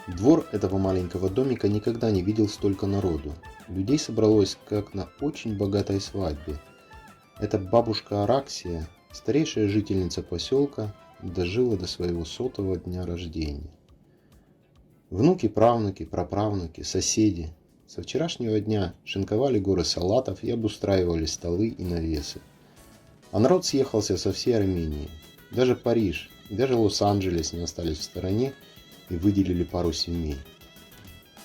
Двор этого маленького домика никогда не видел столько народу. Людей собралось, как на очень богатой свадьбе. Эта бабушка Араксия, старейшая жительница поселка, дожила до своего 100-го дня рождения. Внуки, правнуки, праправнуки, соседи со вчерашнего дня шинковали горы салатов и обустраивали столы и навесы. А народ съехался со всей Армении. Даже Париж и даже Лос-Анджелес не остались в стороне и выделили пару семей.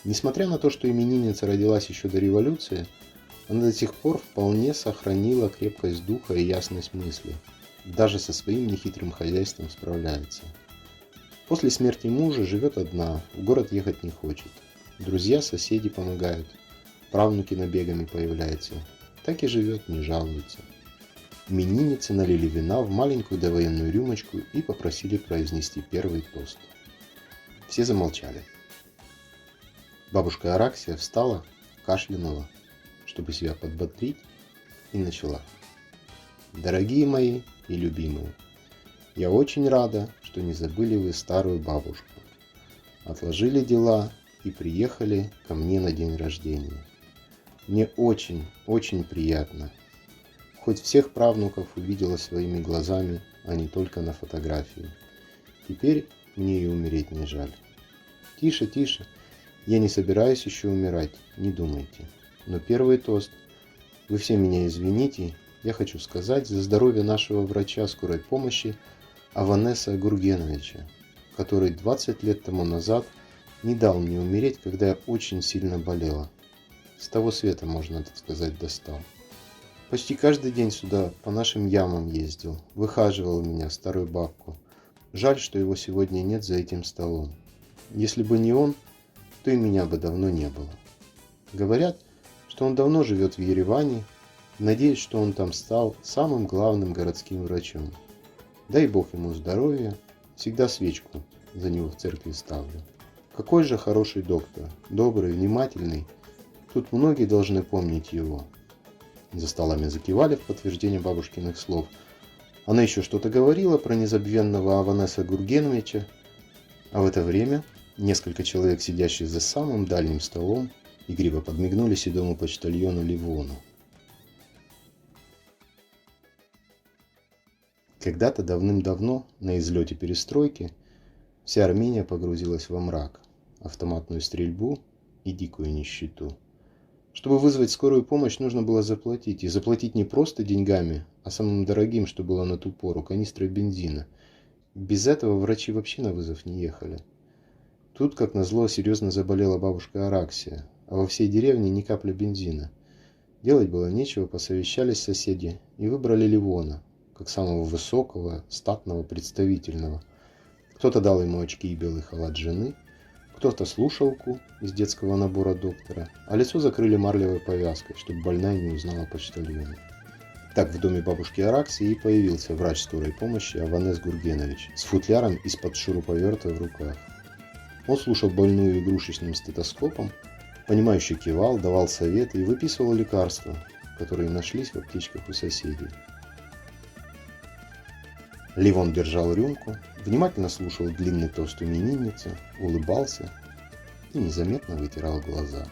Несмотря на то, что именинница родилась еще до революции, она до сих пор вполне сохранила крепкость духа и ясность мысли. Даже со своим нехитрым хозяйством справляется. После смерти мужа живет одна, в город ехать не хочет. Друзья, соседи помогают, правнуки набегами появляются. Так и живет, не жалуется. Именинницы налили вина в маленькую довоенную рюмочку и попросили произнести первый тост. Все замолчали. Бабушка Араксия встала, кашлянула, чтобы себя подбодрить, и начала. Дорогие мои и любимые, я очень рада, что не забыли вы старую бабушку. Отложили дела и приехали ко мне на день рождения. Мне очень, очень приятно. Хоть всех правнуков увидела своими глазами, а не только на фотографии. Теперь мне и умереть не жаль. Тише, тише. Я не собираюсь еще умирать, не думайте. Но первый тост. Вы все меня извините. Я хочу сказать за здоровье нашего врача скорой помощи Аванеса Гургеновича, который 20 лет тому назад не дал мне умереть, когда я очень сильно болела. С того света, можно так сказать, достал. Почти каждый день сюда по нашим ямам ездил, выхаживал меня, старую бабку. Жаль, что его сегодня нет за этим столом. Если бы не он, то и меня бы давно не было. Говорят, что он давно живет в Ереване, надеюсь, что он там стал самым главным городским врачом. Дай Бог ему здоровья, всегда свечку за него в церкви ставлю. Какой же хороший доктор, добрый, внимательный. Тут многие должны помнить его. За столами закивали в подтверждение бабушкиных слов. Она еще что-то говорила про незабвенного Аванеса Гургеновича, а в это время несколько человек, сидящих за самым дальним столом, игриво подмигнули седому почтальону Ливону. Когда-то давным-давно, на излете перестройки, вся Армения погрузилась во мрак, автоматную стрельбу и дикую нищету. Чтобы вызвать скорую помощь, нужно было заплатить. И заплатить не просто деньгами, а самым дорогим, что было на ту пору, канистрой бензина. Без этого врачи вообще на вызов не ехали. Тут, как назло, серьезно заболела бабушка Араксия, а во всей деревне ни капли бензина. Делать было нечего, посовещались соседи и выбрали Ливона, как самого высокого, статного, представительного. Кто-то дал ему очки и белый халат жены, кто-то слушалку из детского набора доктора, а лицо закрыли марлевой повязкой, чтобы больная не узнала почтальона. Так в доме бабушки Араксии и появился врач скорой помощи Аванес Гургенович с футляром из-под шуруповерта в руках. Он слушал больную игрушечным стетоскопом, понимающе кивал, давал советы и выписывал лекарства, которые нашлись в аптечках у соседей. Ливон держал рюмку, внимательно слушал длинный тост именинницы, улыбался и незаметно вытирал глаза.